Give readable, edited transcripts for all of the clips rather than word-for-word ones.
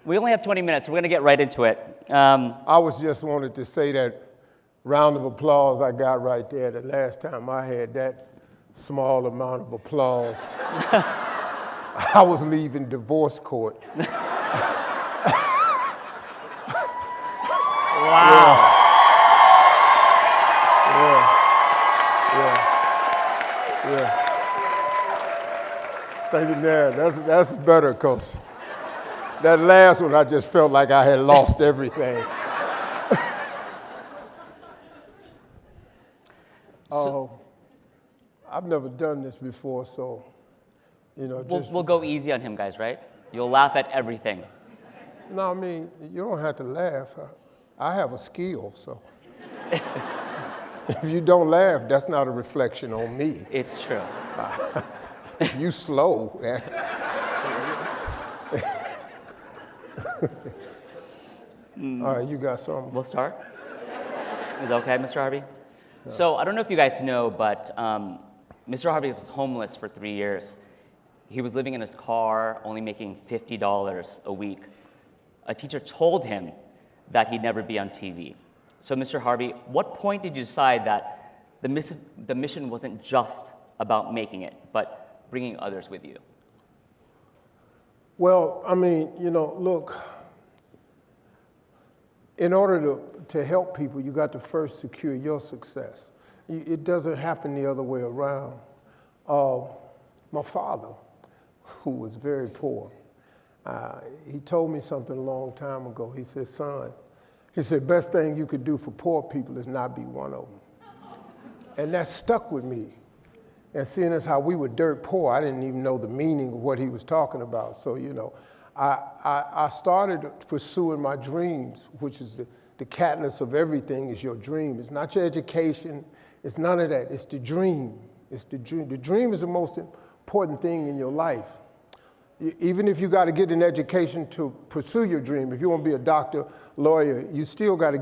We only have 20 minutes, so we're going to get right into it. I was just wanted to say that round of applause I got right there. The last time I had that small amount of applause, I was leaving divorce court. Wow. Yeah. Thank you, man. That's better, because that last one, I just felt like I had lost everything. I've never done this before, so, We'll go easy on him, guys, right? You'll laugh at everything. No, I mean, you don't have to laugh. I have a skill, so. If you don't laugh, that's not a reflection on me. It's true. If you slow, All right, you got something? We'll start. Is that okay, Mr. Harvey? Yeah. So I don't know if you guys know, but Mr. Harvey was homeless for 3 years. He was living in his car, only making $50 a week. A teacher told him that he'd never be on TV. So Mr. Harvey, what point did you decide that the mission wasn't just about making it, but bringing others with you? Well, I mean, look, in order to help people, you got to first secure your success. It doesn't happen the other way around. My father, who was very poor, he told me something a long time ago. He said, son, best thing you could do for poor people is not be one of them. And that stuck with me. And seeing as how we were dirt poor, I didn't even know the meaning of what he was talking about. So, I started pursuing my dreams, which is the catalyst of everything is your dream. It's not your education. It's none of that. It's the dream. It's the dream. The dream is the most important thing in your life. Even if you got to get an education to pursue your dream, if you want to be a doctor, lawyer, you still got to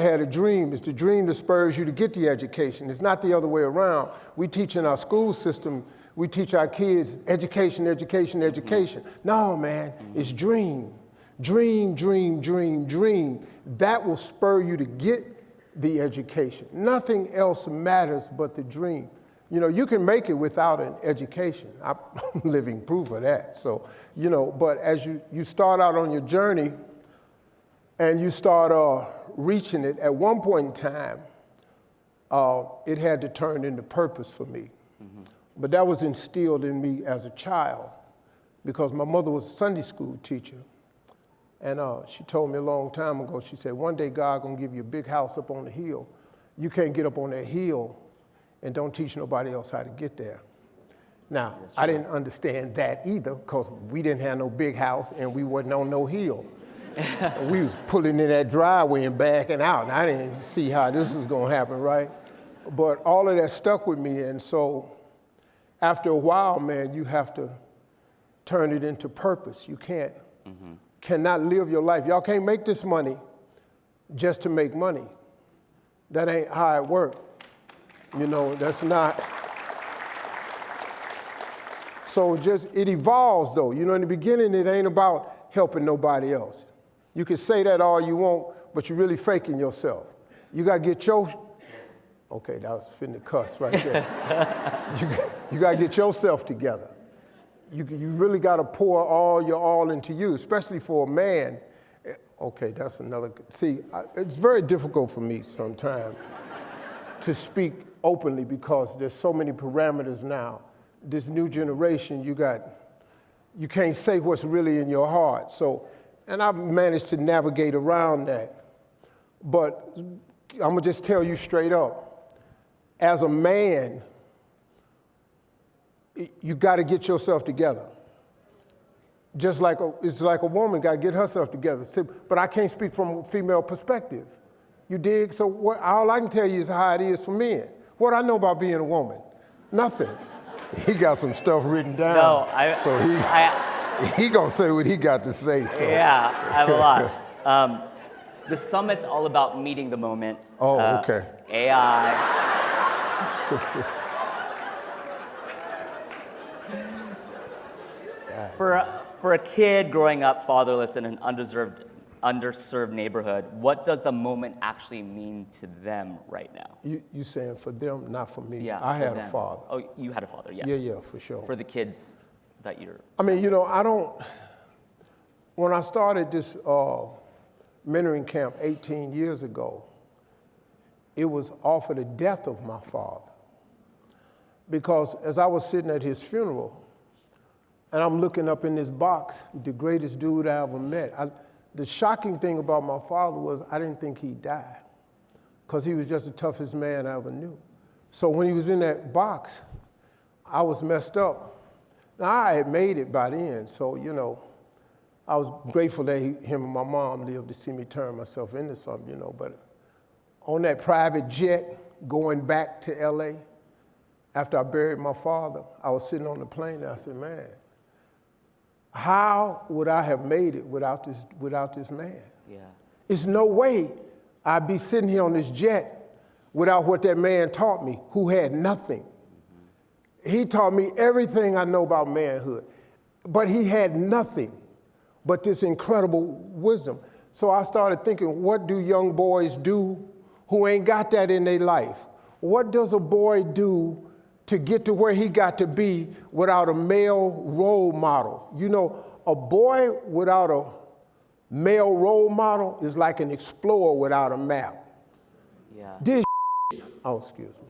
have a dream. It's the dream that spurs you to get the education. It's not the other way around. We teach in our school system, we teach our kids education, education, education. No, man, it's dream. Dream, dream, dream, dream. That will spur you to get the education. Nothing else matters but the dream. You can make it without an education. I'm living proof of that. So, but as you start out on your journey and you start reaching it, at one point in time, it had to turn into purpose for me. Mm-hmm. But that was instilled in me as a child because my mother was a Sunday school teacher. And she told me a long time ago, she said, one day God gonna give you a big house up on the hill. You can't get up on that hill and don't teach nobody else how to get there. Now, I didn't understand that either because we didn't have no big house and we wasn't on no hill. We was pulling in that driveway and backing out, and I didn't see how this was gonna happen, right? But all of that stuck with me, and so after a while, man, you have to turn it into purpose. You cannot live your life. Y'all can't make this money just to make money. That ain't how it works. That's not. So it evolves though. In the beginning, it ain't about helping nobody else. You can say that all you want, but you're really faking yourself. You got to get okay, that was finna cuss right there. You got to get yourself together. You really got to pour all your all into you, especially for a man. Okay, that's another, it's very difficult for me sometimes to speak openly because there's so many parameters now. This new generation, you can't say what's really in your heart. So, and I've managed to navigate around that. But I'm gonna just tell you straight up, as a man, you gotta get yourself together. Just like it's like a woman gotta get herself together. But I can't speak from a female perspective. You dig? So all I can tell you is how it is for men. What I know about being a woman? Nothing. He got some stuff written down. No, he gonna say what he got to say. So. Yeah, I have a lot. The summit's all about meeting the moment. Oh, okay. AI. for a kid growing up fatherless in an underserved neighborhood, what does the moment actually mean to them right now? You saying for them, not for me. Yeah, I for had them. a father. Oh, you had a father, yes. Yeah, for sure. For the kids that you're... I mean, when I started this mentoring camp 18 years ago, it was off of the death of my father. Because as I was sitting at his funeral, and I'm looking up in this box, the greatest dude I ever met. The shocking thing about my father was I didn't think he'd die, because he was just the toughest man I ever knew. So when he was in that box, I was messed up. Now, I had made it by then, so, I was grateful that him and my mom lived to see me turn myself into something, but on that private jet going back to LA, after I buried my father, I was sitting on the plane and I said, man, how would I have made it without this man? Yeah. It's no way I'd be sitting here on this jet without what that man taught me, who had nothing. Mm-hmm. He taught me everything I know about manhood, but he had nothing but this incredible wisdom. So I started thinking, what do young boys do who ain't got that in their life? What does a boy do to get to where he got to be without a male role model? A boy without a male role model is like an explorer without a map. Yeah. Excuse me.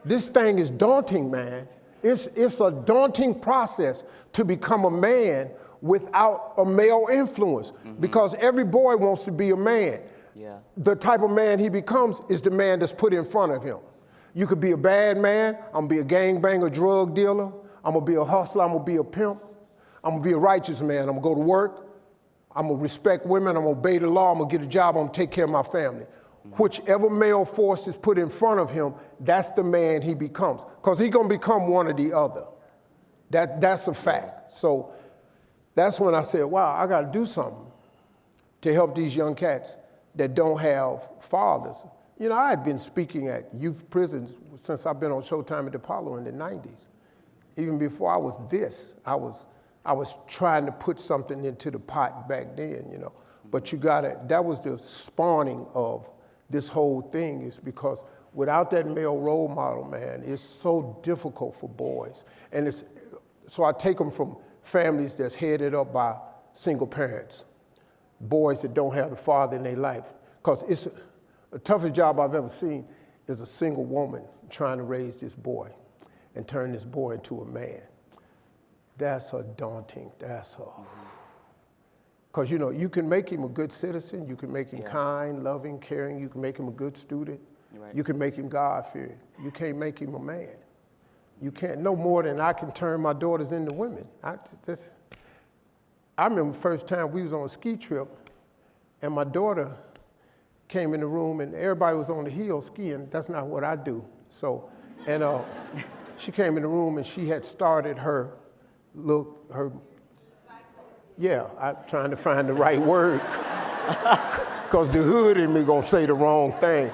This thing is daunting, man. It's a daunting process to become a man without a male influence, because every boy wants to be a man. Yeah. The type of man he becomes is the man that's put in front of him. You could be a bad man, I'm gonna be a gangbanger, drug dealer, I'm gonna be a hustler, I'm gonna be a pimp, I'm gonna be a righteous man, I'm gonna go to work, I'm gonna respect women, I'm gonna obey the law, I'm gonna get a job, I'm gonna take care of my family. Whichever male force is put in front of him, that's the man he becomes, because he's gonna become one or the other. That's a fact. So that's when I said, wow, I gotta do something to help these young cats that don't have fathers. I had been speaking at youth prisons since I've been on Showtime at Apollo in the 90s. Even before I was this, I was trying to put something into the pot back then, But that was the spawning of this whole thing, is because without that male role model, man, it's so difficult for boys. And so I take them from families that's headed up by single parents, boys that don't have the father in their life. Because it's the toughest job I've ever seen is a single woman trying to raise this boy and turn this boy into a man. That's because you can make him a good citizen, you can make him kind, loving, caring, you can make him a good student, you can make him God-fearing. You can't make him a man. You can't, no more than I can turn my daughters into women. I remember the first time we was on a ski trip, and my daughter came in the room, and everybody was on the hill skiing. That's not what I do. So, she came in the room, and she had started I'm trying to find the right word, because the hood in me gonna say the wrong thing.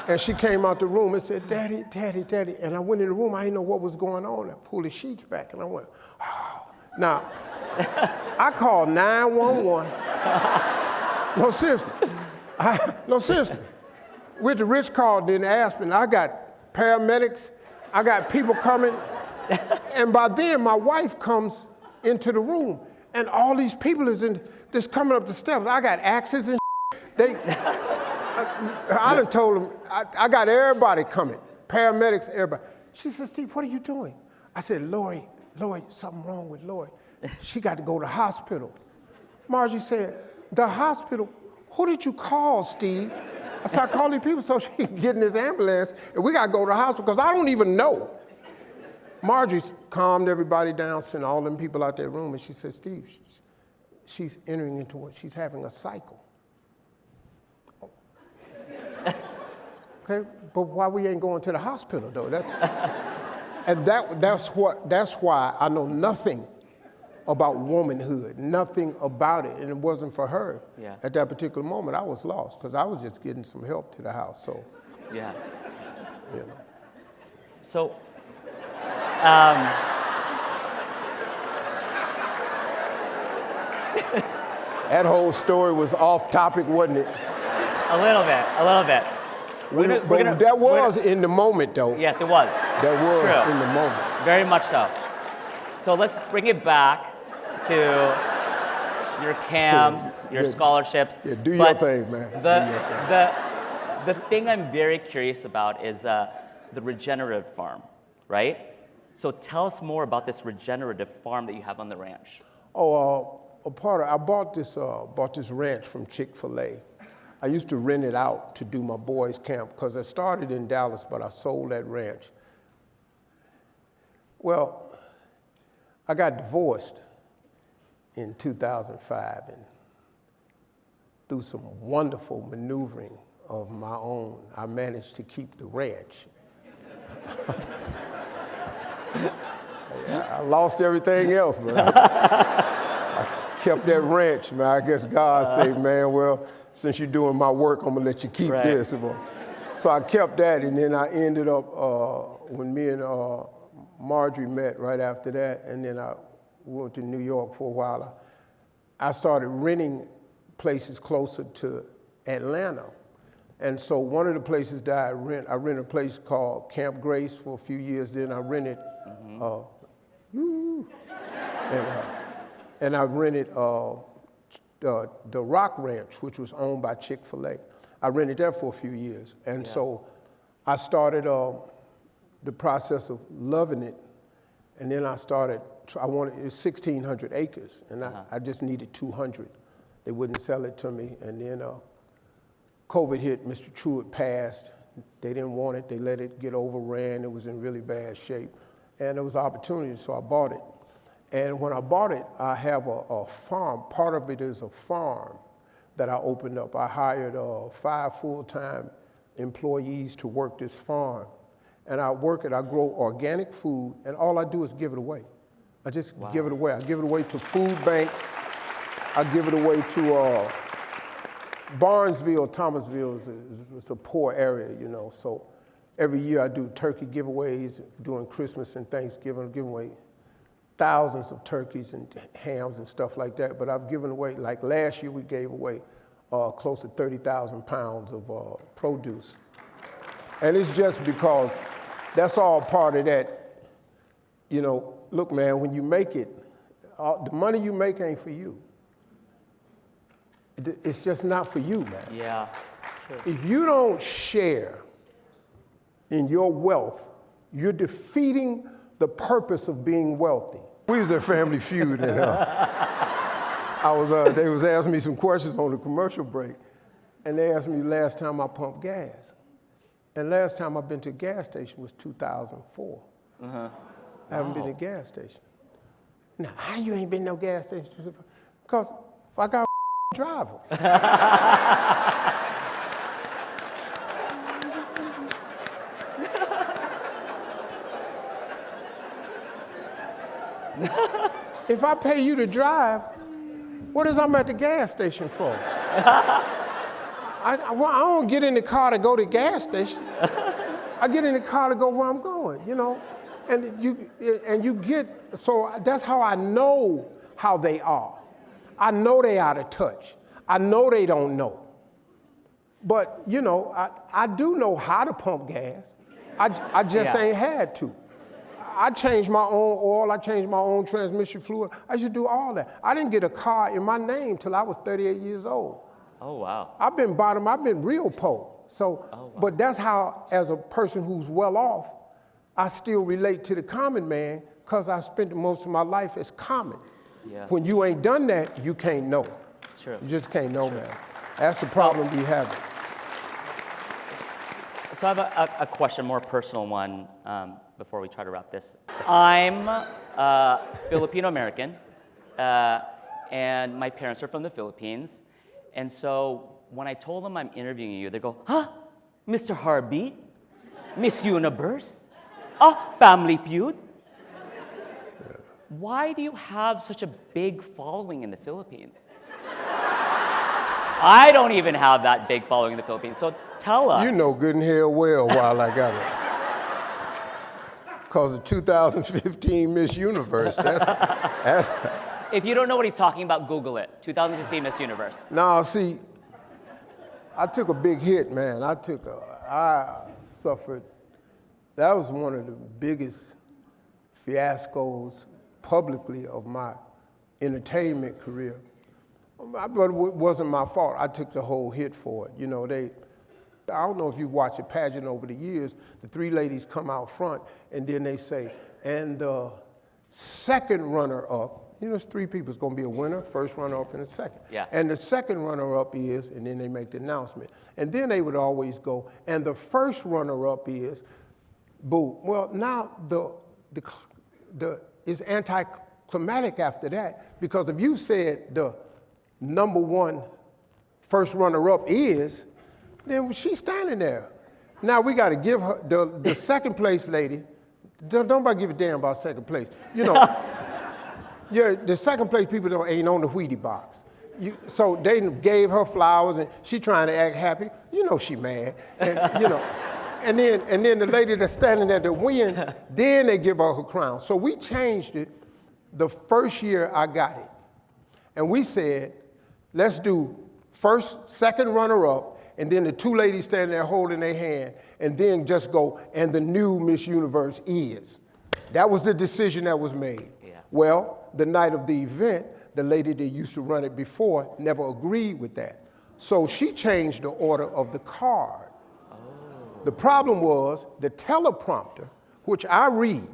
And she came out the room and said, Daddy, Daddy, Daddy. And I went in the room, I didn't know what was going on. I pulled the sheets back and I went, oh. Now, I called 911. No, seriously. With the Rich called in Aspen, I got paramedics, I got people coming. And by then, my wife comes into the room and all these people is just coming up the steps. I got axes and I done told them, I got everybody coming, paramedics, everybody. She said, Steve, what are you doing? I said, Lori, something wrong with Lori. She got to go to the hospital. Margie said, the hospital? Who did you call, Steve? I said, I called these people so she can get in this ambulance and we got to go to the hospital because I don't even know. Margie calmed everybody down, sent all them people out that room, and she said, Steve, she's entering into what? She's having a cycle. Okay, but why we ain't going to the hospital though? That's why I know nothing about womanhood, nothing about it, and it wasn't for her. Yeah. At that particular moment, I was lost because I was just getting some help to the house. So, yeah. you know. So, That whole story was off topic, wasn't it? A little bit. But that was in the moment, though. Yes, it was. That was True. in the moment. Very much so. So let's bring it back to your camps, your scholarships. Yeah, do your thing, man. The thing I'm very curious about is the regenerative farm, right? So tell us more about this regenerative farm that you have on the ranch. I bought this ranch from Chick-fil-A. I used to rent it out to do my boys' camp because I started in Dallas, but I sold that ranch. Well, I got divorced in 2005, and through some wonderful maneuvering of my own, I managed to keep the ranch. I lost everything else, but I kept that ranch, man. I guess God said, man, well, since you're doing my work, I'm gonna let you keep this. So I kept that, and then I ended up, when me and Marjorie met right after that, and then I went to New York for a while, I started renting places closer to Atlanta. And so one of the places that I rented a place called Camp Grace for a few years, then I rented, and I rented the Rock Ranch, which was owned by Chick-fil-A. I rented that for a few years. And so I started the process of loving it. And then it was 1,600 acres, and I just needed 200. They wouldn't sell it to me. And then COVID hit, Mr. Truitt passed. They didn't want it. They let it get overran. It was in really bad shape. And there was opportunity, so I bought it. And when I bought it, I have a farm. Part of it is a farm that I opened up. I hired 5 full-time employees to work this farm. And I grow organic food, and all I do is give it away. I just give it away. I give it away to food banks. I give it away to Barnesville, Thomasville is a poor area, you know. So every year I do turkey giveaways during Christmas and Thanksgiving. I give away thousands of turkeys and hams and stuff like that. But I've given away, like last year we gave away close to 30,000 pounds of produce. And it's just because that's all part of that, you know, look, man, when you make it, the money you make ain't for you. It's just not for you, man. Yeah. Sure. If you don't share in your wealth, you're defeating the purpose of being wealthy. We was at Family Feud, and they was asking me some questions on the commercial break, and they asked me last time I pumped gas. And last time I've been to a gas station was 2004. I haven't been to a gas station. Now, how you ain't been to no gas station? Because I got a driver. If I pay you to drive, what is I'm at the gas station for? I don't get in the car to go to the gas station. I get in the car to go where I'm going, you know? So that's how I know how they are. I know they out of touch. I know they don't know. But, you know, I do know how to pump gas. I just ain't had to. I changed my own oil. I changed my own transmission fluid. I should do all that. I didn't get a car in my name till I was 38 years old. Oh, wow. I've been real poor. So, but that's how, as a person who's well off, I still relate to the common man because I spent most of my life as common. Yeah. When you ain't done that, you can't know. True. You just can't know, man. That's the problem we have. So I have a question, more personal one, before we try to wrap this. I'm Filipino American, and my parents are from the Philippines. And so when I told them I'm interviewing you, they go, huh? Mr. Harvey? Miss Universe? Family Feud? Why do you have such a big following in the Philippines? I don't even have that big following in the Philippines, so tell us. You know good and hell well why I got it. because of 2015 Miss Universe. That's If you don't know what he's talking about, Google it. 2015 Miss Universe. Now, see, I took a big hit, man. I suffered. That was one of the biggest fiascos publicly of my entertainment career. But it wasn't my fault. I took the whole hit for it. You know, I don't know if you watch a pageant over the years, the three ladies come out front and then they say, and the second runner-up, you know, it's three people. It's going to be a winner, first runner-up, and a second. Yeah. And the second runner-up is, and then they make the announcement. And then they would always go, and the first runner-up is, boo. Well, now it's anticlimactic after that, because if you said the number one first runner-up is, then she's standing there. Now we got to give her, the second place lady, don't nobody give a damn about second place. You know, yeah, the second place people ain't on the Wheatie box. So they gave her flowers and she trying to act happy. You know she mad. And, you know, and then the lady that's standing there to win, then they give her crown. So we changed it the first year I got it. And we said, let's do first, second runner-up, and then the two ladies standing there holding their hand, and then just go, and the new Miss Universe is. That was the decision that was made. Yeah. Well, the night of the event, the lady that used to run it before never agreed with that. So she changed the order of the card. Oh. The problem was the teleprompter, which I read,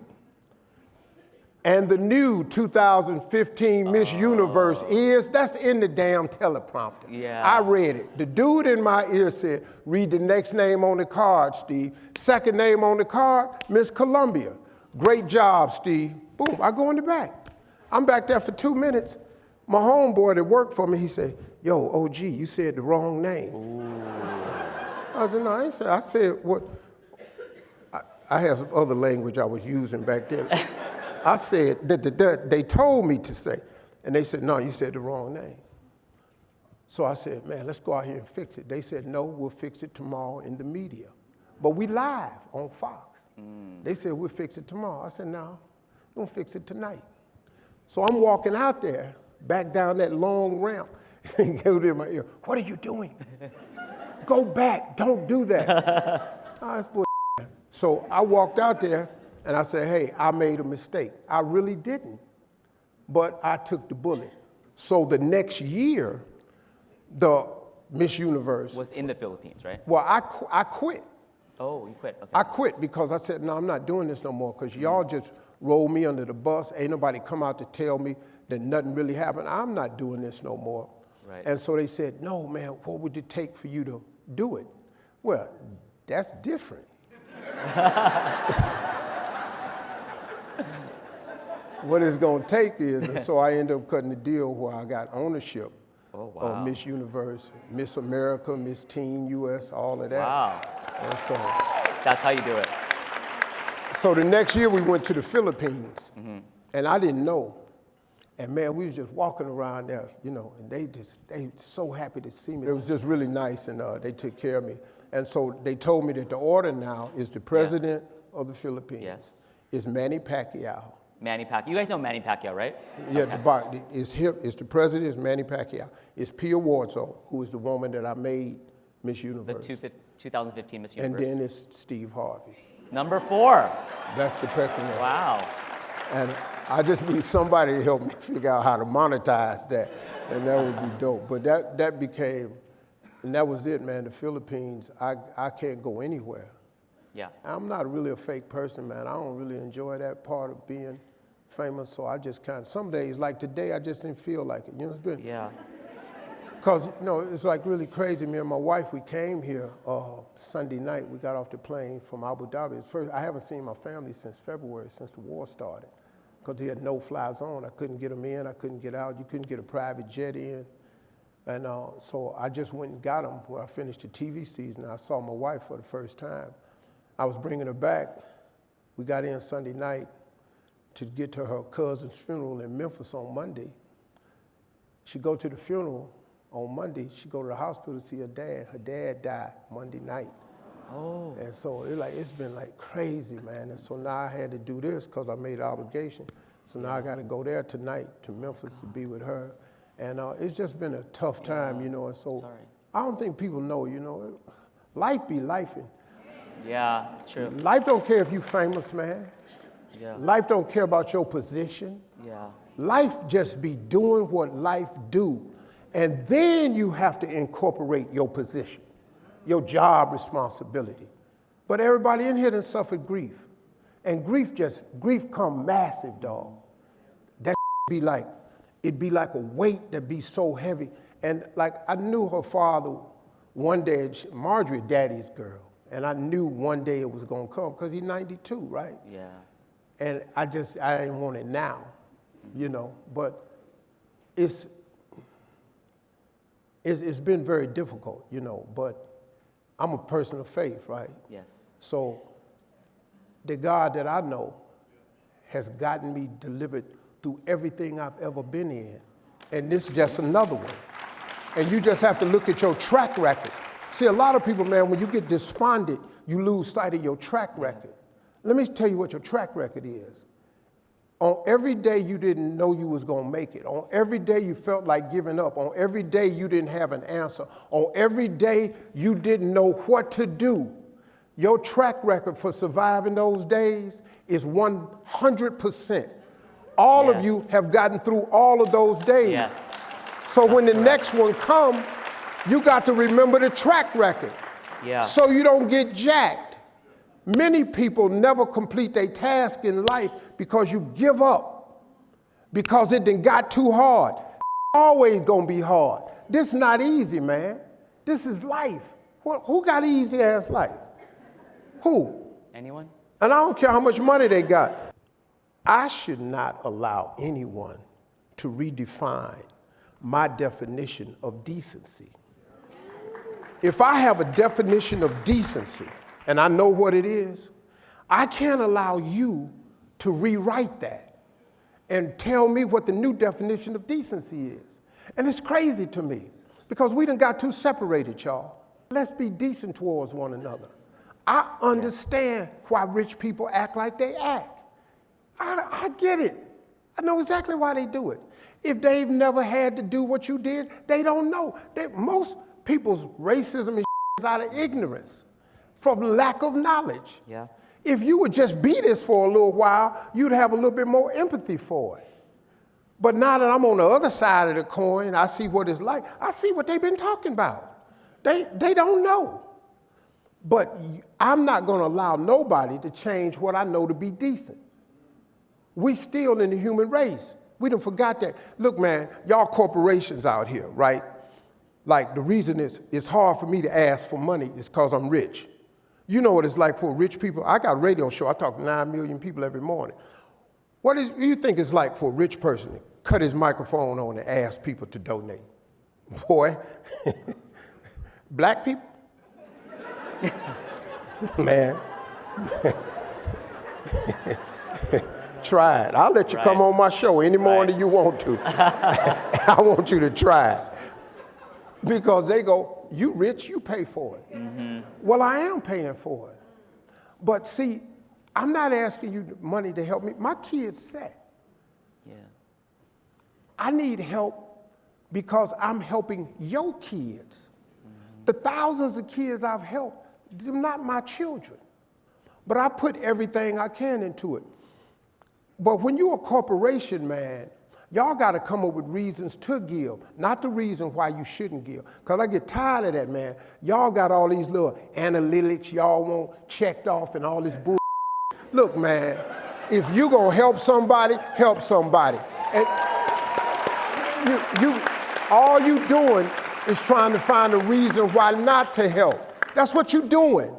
and the new 2015 Miss Universe is, that's in the damn teleprompter. Yeah. I read it. The dude in my ear said, read the next name on the card, Steve. Second name on the card, Miss Columbia. Great job, Steve. Boom, I go in the back. I'm back there for 2 minutes. My homeboy that worked for me, he said, yo, OG, you said the wrong name. Ooh. I said, no, I ain't said, I said what, I had some other language I was using back then. I said, they told me to say, and they said, no, you said the wrong name. So I said, man, let's go out here and fix it. They said, no, we'll fix it tomorrow in the media. But we live on Fox. They said, we'll fix it tomorrow. I said, no, we'll fix it tonight. So I'm walking out there, back down that long ramp, and go to my ear, what are you doing? Go back, don't do that. Oh, that's bull. So I walked out there, and I said, hey, I made a mistake. I really didn't, but I took the bullet. So the next year, the Miss Universe was in the Philippines, right? Well, I quit. Oh, you quit, okay. I quit because I said, no, I'm not doing this no more, because y'all just rolled me under the bus. Ain't nobody come out to tell me that nothing really happened. I'm not doing this no more. Right. And so they said, no, man, what would it take for you to do it? Well, that's different. What it's going to take is, and so I ended up cutting the deal where I got ownership of Miss Universe, Miss America, Miss Teen US, all of that. Wow. And so that's how you do it. So the next year we went to the Philippines, and I didn't know. And man, we was just walking around there, you know, and they so happy to see me. It was just really nice, and they took care of me. And so they told me that the order now is the president of the Philippines. Yes. Is Manny Pacquiao. Manny Pacquiao. You guys know Manny Pacquiao, right? Yeah, okay. It's the president is Manny Pacquiao. It's Pia Wardzo, who is the woman that I made Miss Universe. The 2015 Miss Universe. And then it's Steve Harvey. Number 4. That's the pecking order. Wow. And I just need somebody to help me figure out how to monetize that, and that would be dope. But that became, and that was it, man. The Philippines, I can't go anywhere. Yeah. I'm not really a fake person, man. I don't really enjoy that part of being famous, so I just kind of, some days, like today, I just didn't feel like it. You know, it's been. Yeah. Because, you know, it's like really crazy. Me and my wife, we came here Sunday night. We got off the plane from Abu Dhabi. I haven't seen my family since February, since the war started, because they had no-fly zone. I couldn't get them in. I couldn't get out. You couldn't get a private jet in. And so I just went and got them when I finished the TV season. I saw my wife for the first time. I was bringing her back. We got in Sunday night to get to her cousin's funeral in Memphis on Monday. She go to the funeral on Monday. She go to the hospital to see her dad. Her dad died Monday night. Oh. And so it's been like crazy, man. And so now I had to do this because I made an obligation. So now I got to go there tonight to Memphis to be with her. And it's just been a tough time, you know. And so I don't think people know, you know, life be lifing. Yeah, it's true. Life don't care if you famous, man. Yeah. Life don't care about your position. Yeah. Life just be doing what life do. And then you have to incorporate your position, your job responsibility. But everybody in here done suffered grief. And grief come massive, dog. That it'd be like a weight that be so heavy. And like I knew her father one day, Marjorie, daddy's girl. And I knew one day it was gonna come because he's 92, right? Yeah. And I didn't want it now, you know, but it's been very difficult, you know, but I'm a person of faith, right? Yes. So the God that I know has gotten me delivered through everything I've ever been in. And this is just another one. And you just have to look at your track record. See, a lot of people, man, when you get despondent, you lose sight of your track record. Let me tell you what your track record is. On every day you didn't know you was gonna make it, on every day you felt like giving up, on every day you didn't have an answer, on every day you didn't know what to do, your track record for surviving those days is 100%. All of you have gotten through all of those days. Yes. So when the next one comes, you got to remember the track record. Yeah. So you don't get jacked. Many people never complete their task in life because you give up, because it done got too hard. Always gonna be hard. This not easy, man. This is life. Who got an easy ass life? Who? Anyone? And I don't care how much money they got. I should not allow anyone to redefine my definition of decency. If I have a definition of decency, and I know what it is, I can't allow you to rewrite that and tell me what the new definition of decency is. And it's crazy to me, because we done got too separated, y'all. Let's be decent towards one another. I understand why rich people act like they act. I get it. I know exactly why they do it. If they've never had to do what you did, they don't know. Most people's racism is out of ignorance, from lack of knowledge. Yeah. If you would just be this for a little while, you'd have a little bit more empathy for it. But now that I'm on the other side of the coin, I see what it's like. I see what they've been talking about. They don't know. But I'm not going to allow nobody to change what I know to be decent. We still in the human race. We done forgot that. Look, man, y'all corporations out here, right? Like, the reason it's hard for me to ask for money is because I'm rich. You know what it's like for rich people. I got a radio show. I talk to 9 million people every morning. What do you think it's like for a rich person to cut his microphone on and ask people to donate? Boy, black people? Man. Try it. I'll let you come on my show any morning you want to. I want you to try it. Because they go, you rich, you pay for it. Mm-hmm. Well, I am paying for it. But see, I'm not asking you money to help me. My kid's set. Yeah. I need help because I'm helping your kids. Mm-hmm. The thousands of kids I've helped, they're not my children. But I put everything I can into it. But when you're a corporation, man, y'all got to come up with reasons to give, not the reason why you shouldn't give. Because I get tired of that, man. Y'all got all these little analytics y'all want checked off and all this bull. Look, man, if you going to help somebody, help somebody. And all you doing is trying to find a reason why not to help. That's what you're doing.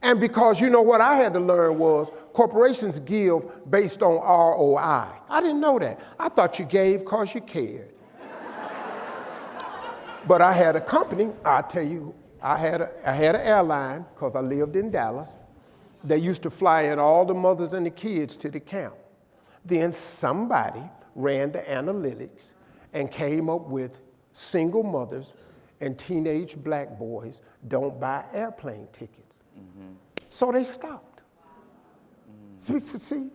And because you know what I had to learn was corporations give based on ROI. I didn't know that. I thought you gave because you cared. But I had a company, I'll tell you, I had an airline because I lived in Dallas. They used to fly in all the mothers and the kids to the camp. Then somebody ran the analytics and came up with single mothers and teenage black boys don't buy airplane tickets. So they stopped. So you see,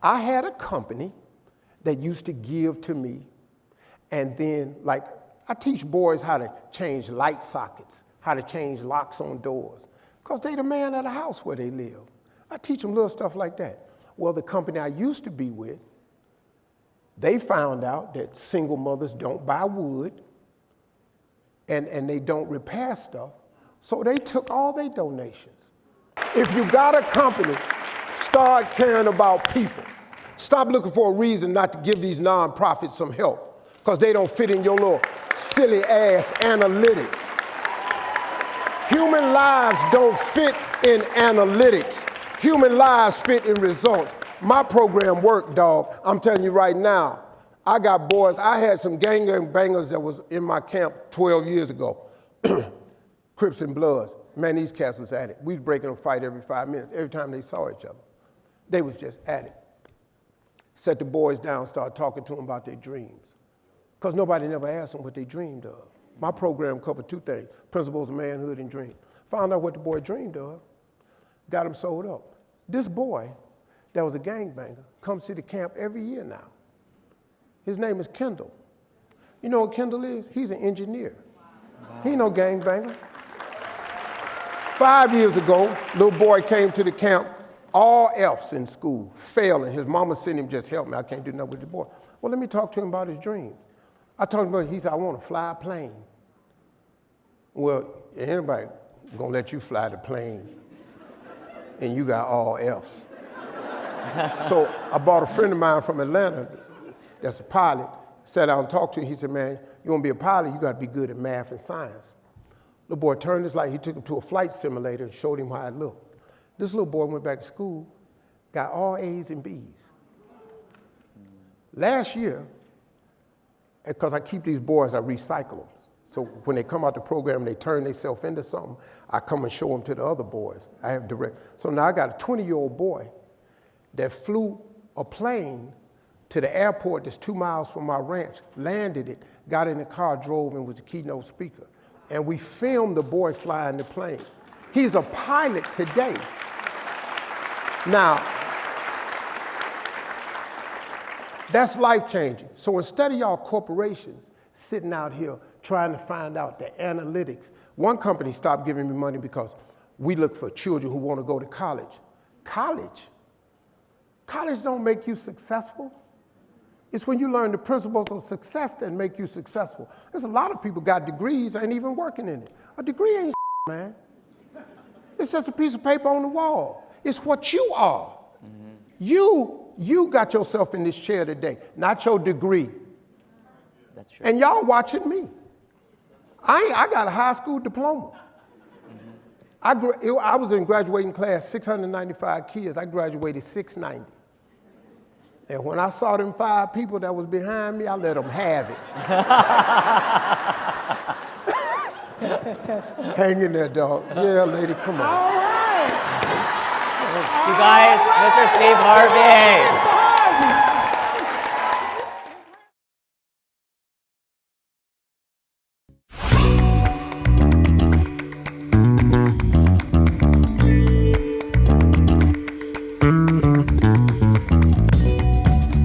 I had a company that used to give to me, and then, like, I teach boys how to change light sockets, how to change locks on doors, because they the man of the house where they live. I teach them little stuff like that. Well, the company I used to be with, they found out that single mothers don't buy wood, and they don't repair stuff, so they took all their donations. If you got a company, start caring about people. Stop looking for a reason not to give these nonprofits some help, because they don't fit in your little silly ass analytics. Human lives don't fit in analytics. Human lives fit in results. My program worked, dog. I'm telling you right now. I got boys. I had some gangbangers that was in my camp 12 years ago. Crips and Bloods. Man, these cats was at it. We was breaking a fight every 5 minutes, every time they saw each other. They was just at it. Set the boys down, start talking to them about their dreams. Because nobody never asked them what they dreamed of. My program covered two things, principles of manhood and dream. Found out what the boy dreamed of, got him sold up. This boy that was a gangbanger comes to the camp every year now. His name is Kendall. You know what Kendall is? He's an engineer. Wow. He ain't no gangbanger. 5 years ago, little boy came to the camp, all F's in school, failing. His mama sent him, just help me, I can't do nothing with the boy. Well, let me talk to him about his dreams. I told him about, he said, I want to fly a plane. Well, anybody gonna let you fly the plane and you got all F's. So I bought a friend of mine from Atlanta that's a pilot, sat down and talked to him. He said, man, you want to be a pilot, you got to be good at math and science. Little boy turned his light, he took him to a flight simulator and showed him how it looked. This little boy went back to school, got all A's and B's. Last year, because I keep these boys, I recycle them. So when they come out the program, they turn themselves into something, I come and show them to the other boys. I have direct. So now I got a 20-year-old boy that flew a plane to the airport that's 2 miles from my ranch, landed it, got in the car, drove, and was the keynote speaker. And we filmed the boy flying the plane. He's a pilot today. Now, that's life-changing. So instead of y'all corporations sitting out here trying to find out the analytics, one company stopped giving me money because we look for children who want to go to college. College don't make you successful. It's when you learn the principles of success that make you successful. There's a lot of people got degrees, ain't even working in it. A degree ain't man. It's just a piece of paper on the wall. It's what you are. Mm-hmm. You got yourself in this chair today, not your degree. That's true. And y'all watching me. I got a high school diploma. Mm-hmm. I was in graduating class, 695 kids. I graduated 690. And when I saw them 5 people that was behind me, I let them have it. Hang in there, dog. Yeah, lady, come on. All right. You guys, Mr. Steve Harvey.